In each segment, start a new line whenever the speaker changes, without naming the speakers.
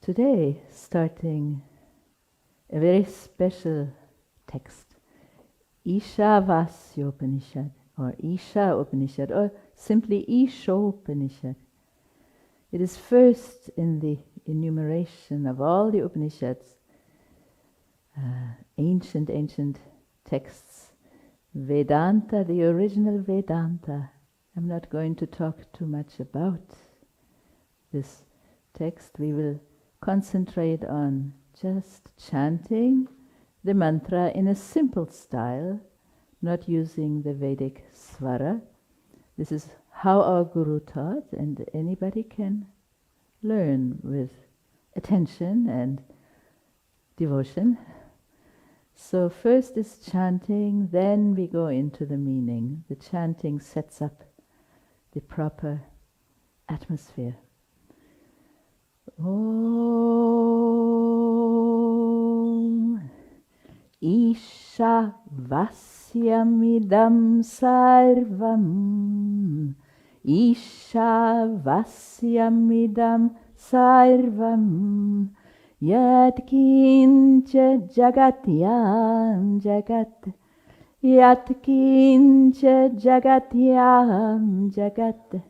Today, starting a very special text, Isha Upanishad, or Isha Upanishad, or simply Isha Upanishad. It is first in the enumeration of all the Upanishads, ancient texts, Vedanta, the original Vedanta. I'm not going to talk too much about this text. We will concentrate on just chanting the mantra in a simple style, not using the Vedic svara. This is how our Guru taught, and anybody can learn with attention and devotion. So first is chanting, then we go into the meaning. The chanting sets up the proper atmosphere. Om Isha Vasyamidam Sarvam Isha Vasyamidam Sarvam Yat Kincha Jagatyam Jagat Yat Kincha Jagatyam Jagat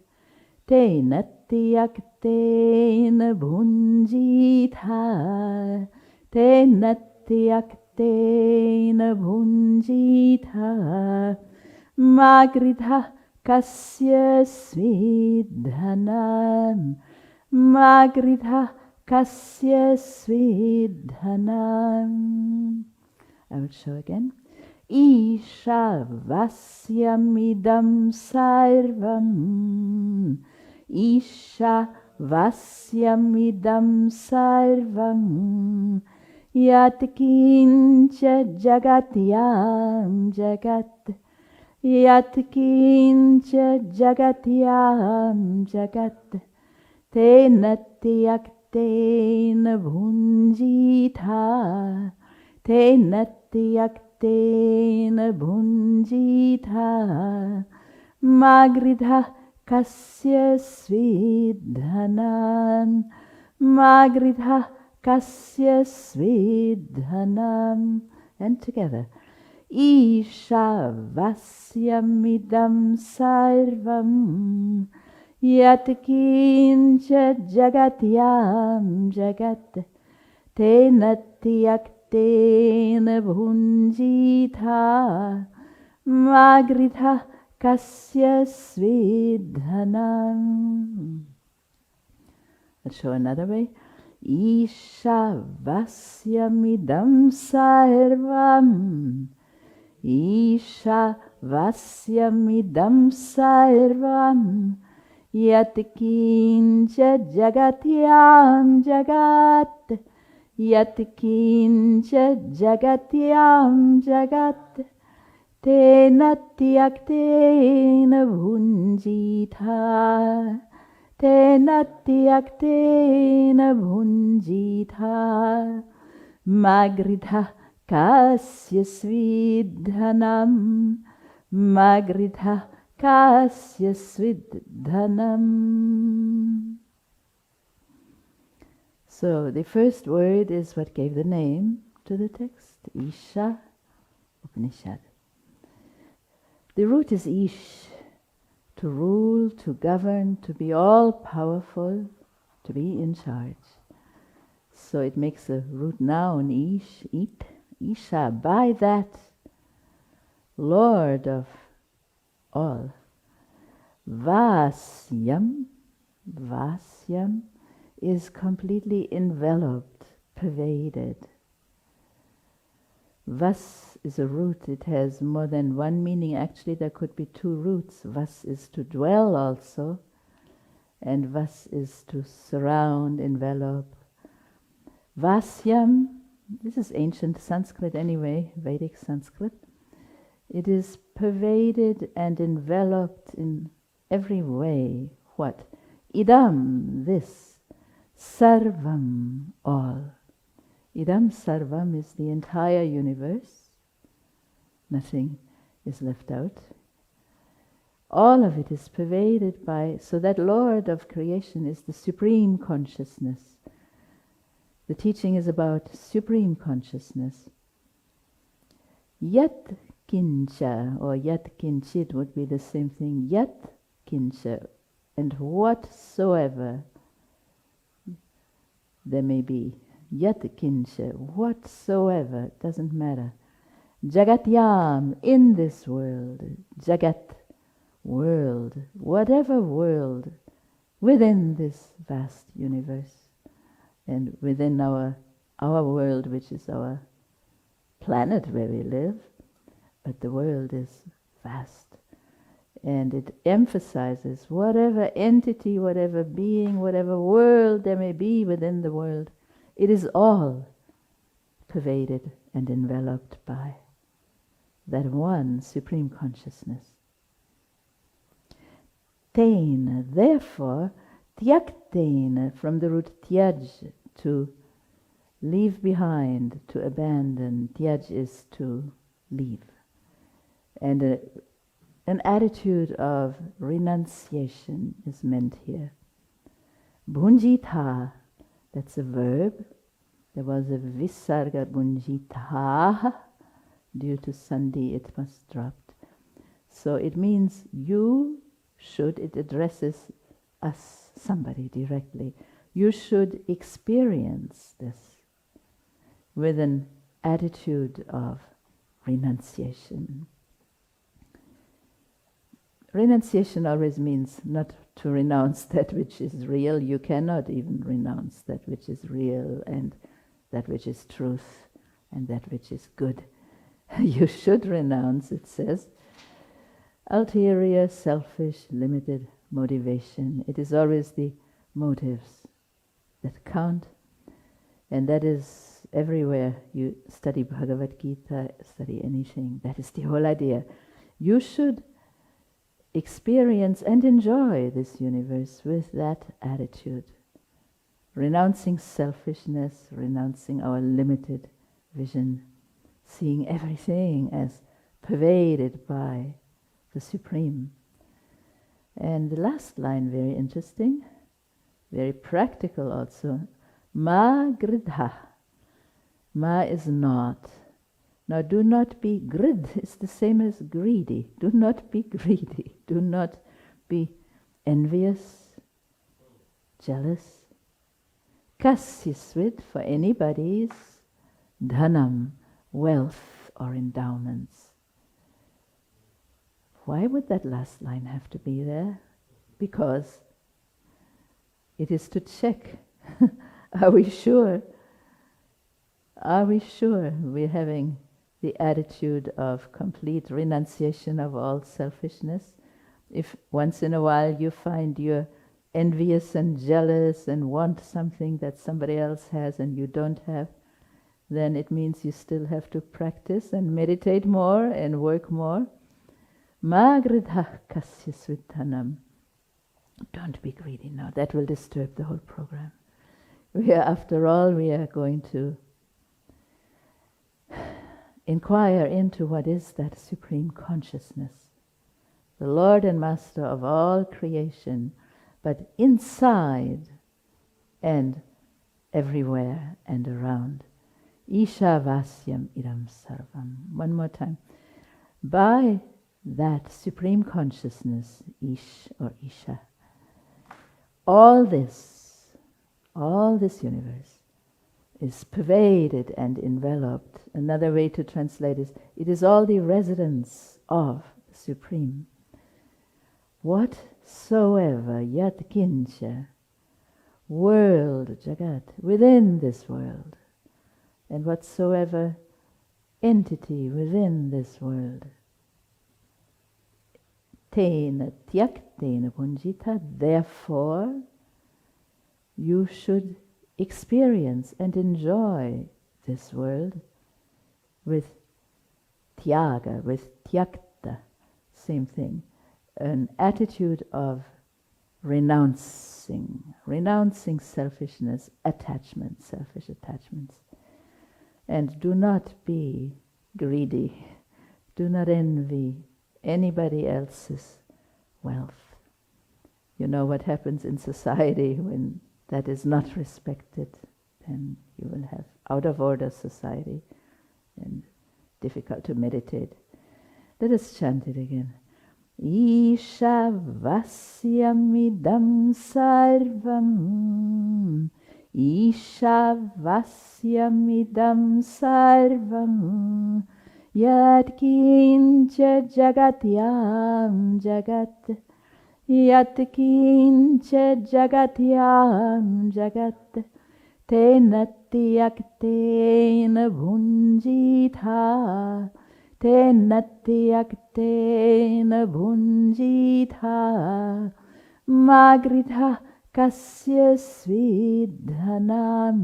Tenatyaktena Bhunjitha Tenatyaktena Bhunjitha Magridha Kasya Svidhanam Magridha Kasya Svidhanam. I will show again. Isha Vasyamidam Sarvam Isha Vasyamidam Sarvam Yat Kincha Jagatyam Jagat Yat Kincha Jagatyam Jagat Tenatyaktena Bhunjitha Tenatyaktena Bhunjitha Magridha Kasya Svidhanam Magridha Kasya Svidhanam. And together. Isha Vasyamidam Sarvam Yat Kincha Jagatyam Jagat Tenatyaktena Bhunjitha Magridha Kasya Svidhanam. Let's show another way. Isha Vasyamidam Sarvam Isha Vasyamidam Sarvam Yat Kincha Jagatyam Jagat Yat Kincha Jagatyam Jagat Tenatyaktena Bhunjitha Tenatyaktena Bhunjitha Magridha Kasya Svidhanam Magridha Kasya Svidhanam. So the first word is what gave the name to the text, Isha Upanishad. The root is Ish, to rule, to govern, to be all-powerful, to be in charge. So it makes a root noun, Ish, it, Isha, by that, Lord of all. Vasyam, Vasyam is completely enveloped, pervaded. Vas is a root. It has more than one meaning. Actually, there could be two roots. Vas is to dwell also, and vas is to surround, envelop. Vasyam, this is ancient Sanskrit anyway, Vedic Sanskrit. It is pervaded and enveloped in every way. What? Idam, this. Sarvam, all. Idam Sarvam is the entire universe. Nothing is left out. All of it is pervaded by, so that Lord of creation is the supreme consciousness. The teaching is about supreme consciousness. Yat kincha, or yat kinchit would be the same thing. Yat kincha, and whatsoever there may be. Yat kincha, whatsoever, doesn't matter. Jagatyam, in this world. Jagat, world, whatever world, within this vast universe. And within our world, which is our planet where we live, but the world is vast. And it emphasizes whatever entity, whatever being, whatever world there may be within the world, it is all pervaded and enveloped by that one supreme consciousness. Tein, therefore, tyaktein, from the root tyaj, to leave behind, to abandon. Tyaj is to leave. And an attitude of renunciation is meant here. Bhunjitha, that's a verb. There was a visarga bhunjitha. Due to sandhi, it was dropped. So it means you should, it addresses us, somebody directly. You should experience this with an attitude of renunciation. Renunciation always means not to renounce that which is real. You cannot even renounce that which is real and that which is truth and that which is good. You should renounce, it says, ulterior, selfish, limited motivation. It is always the motives that count, and that is everywhere you study Bhagavad Gita, study anything. That is the whole idea. You should experience and enjoy this universe with that attitude, renouncing selfishness, renouncing our limited vision, seeing everything as pervaded by the Supreme. And the last line, very interesting, very practical also. Ma gridha. Ma is not. Now do not be, grid is the same as greedy. Do not be greedy. Do not be envious, jealous. Kasyasvit, for anybody's dhanam, wealth or endowments. Why would that last line have to be there? Because it is to check. Are we sure? Are we sure we're having the attitude of complete renunciation of all selfishness? If once in a while you find you're envious and jealous and want something that somebody else has and you don't have, then it means you still have to practice and meditate more and work more. Ma gridha kasya svitanam. Don't be greedy now. That will disturb the whole program. After all, we are going to inquire into what is that supreme consciousness, the Lord and Master of all creation, but inside and everywhere and around. Isha vasyam idam sarvam. One more time. By that supreme consciousness, Ish or Isha, all this universe is pervaded and enveloped. Another way to translate is, it is all the residence of the Supreme. Whatsoever yat kincha, world, jagat, within this world, and whatsoever entity within this world, tena tyaktena punjita, therefore you should experience and enjoy this world with tyaga, with tyakta, same thing, an attitude of renouncing selfishness, attachment, selfish attachments. And do not be greedy, do not envy anybody else's wealth. You know what happens in society when that is not respected. Then you will have out of order society and difficult to meditate. Let us chant it again. Isha vasyamidam sarvam. Isha vasyamidam sarvam. Yat kincha jagatyam jagat. Yat kincha jagatyam jagat. Tena tyaktena bhunjitha. Tena tyaktena bhunjitha. Magridha kasya svidhanam.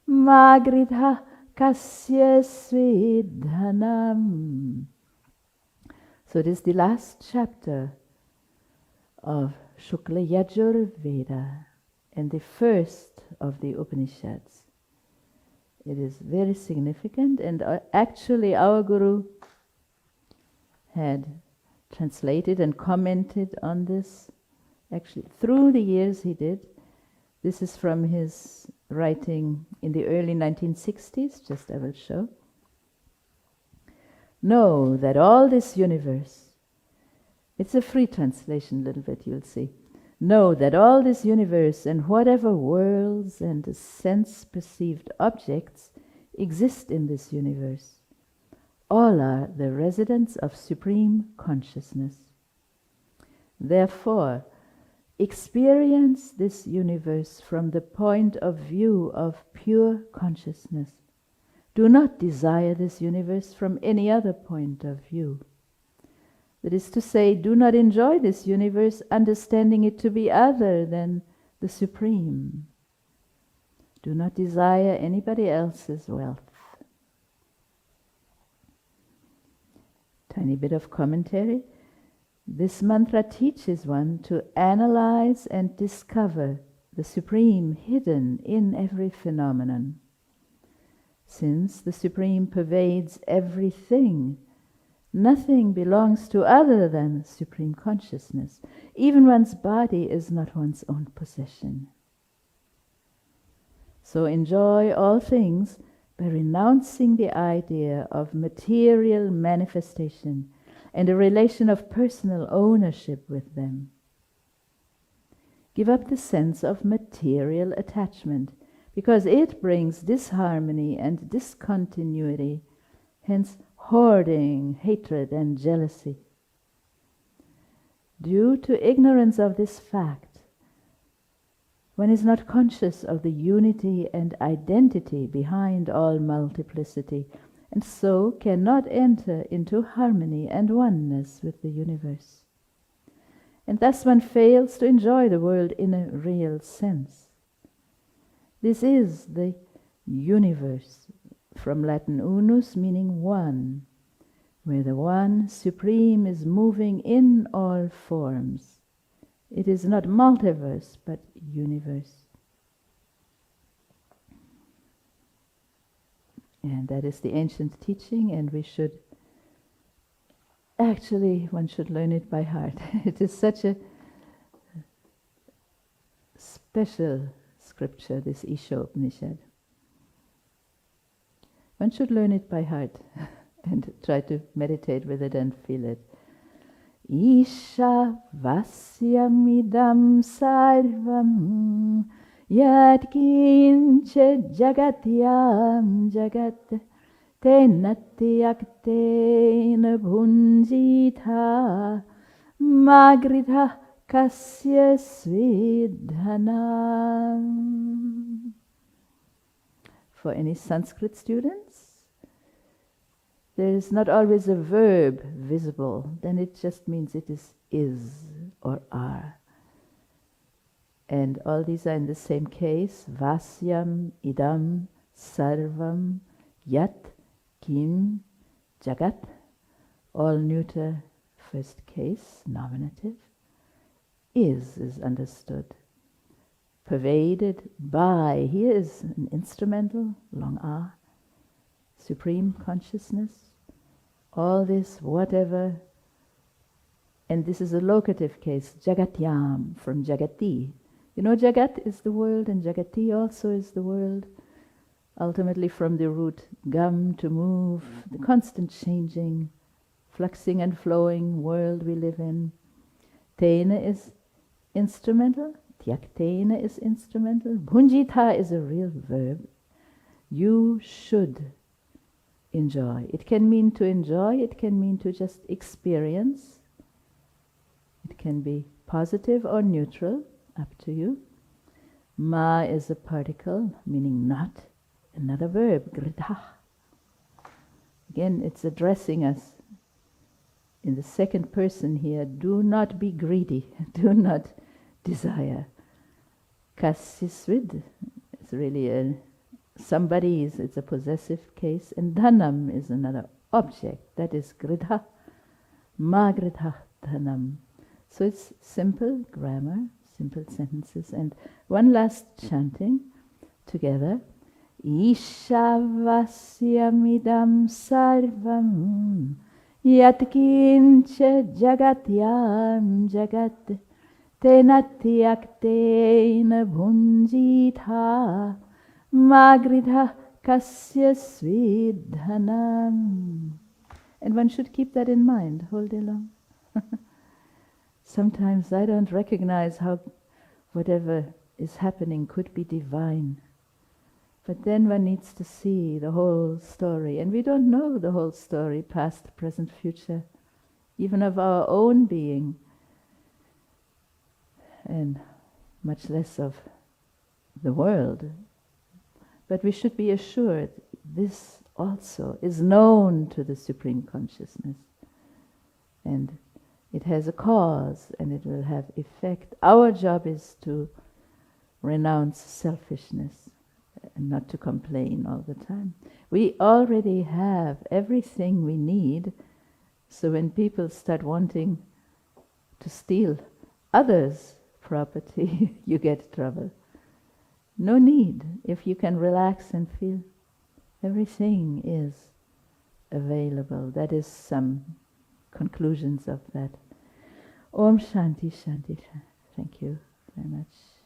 Magridha kasya svidhanam. So this is the last chapter of Shukla Yajur Veda and the first of the Upanishads. It is very significant, and actually our Guru had translated and commented on this. Actually, through the years he did. This is from his writing in the early 1960s, just I will show. Know that all this universe, it's a free translation a little bit, you'll see. Know that all this universe and whatever worlds and sense-perceived objects exist in this universe, all are the residents of supreme consciousness. Therefore, experience this universe from the point of view of pure consciousness. Do not desire this universe from any other point of view. That is to say, do not enjoy this universe understanding it to be other than the Supreme. Do not desire anybody else's wealth. Tiny bit of commentary. This mantra teaches one to analyze and discover the Supreme hidden in every phenomenon. Since the Supreme pervades everything, nothing belongs to other than Supreme Consciousness. Even one's body is not one's own possession. So enjoy all things by renouncing the idea of material manifestation and a relation of personal ownership with them. Give up the sense of material attachment, because it brings disharmony and discontinuity, hence hoarding, hatred, and jealousy. Due to ignorance of this fact, one is not conscious of the unity and identity behind all multiplicity, and so cannot enter into harmony and oneness with the universe. And thus one fails to enjoy the world in a real sense. This is the universe, from Latin unus, meaning one, where the one Supreme is moving in all forms. It is not multiverse, but universe. And that is the ancient teaching, and we should, actually, one should learn it by heart. It is such a special scripture, this Isha Upanishad. One should learn it by heart and try to meditate with it and feel it. Isha vasyamidam sarvam yat kincha jagatyam jagat tena tyaktena bhunjitha magridha kasya svidhanam. For any Sanskrit students, there is not always a verb visible, then it just means it is or are. And all these are in the same case, vasyam, idam, sarvam, yat, kim, jagat, all neuter first case, nominative. Is understood. Pervaded by, here is an instrumental, long R, Supreme Consciousness. All this, whatever And this is a locative case, Jagatyam, from Jagati. You know, Jagat is the world, and Jagati also is the world. Ultimately from the root gam, to move, the constant changing, fluxing and flowing world we live in. Tena is instrumental, tyaktena is instrumental, bhunjita is a real verb. You should enjoy. It can mean to enjoy, it can mean to just experience. It can be positive or neutral, up to you. Ma is a particle, meaning not. Another verb, gridha. Again, it's addressing us in the second person here. Do not be greedy. Do not desire. Kasisvid is really somebody's, it's a possessive case. And dhanam is another object. That is gridha. Ma gridha dhanam. So it's simple grammar, simple sentences. And one last chanting together. Isha vasyamidam sarvam yatkincha jagatyam jagat tenatyakteina bhunjitha magridha kasya svidhanam. And one should keep that in mind whole day long. Sometimes I don't recognize how whatever is happening could be divine. But then one needs to see the whole story. And we don't know the whole story, past, present, future, even of our own being, and much less of the world. But we should be assured this also is known to the Supreme Consciousness. And it has a cause, and it will have effect. Our job is to renounce selfishness and not to complain all the time. We already have everything we need, so when people start wanting to steal others' property, you get trouble. No need. If you can relax and feel everything is available. That is some conclusions of that. Om Shanti Shanti. Thank you very much.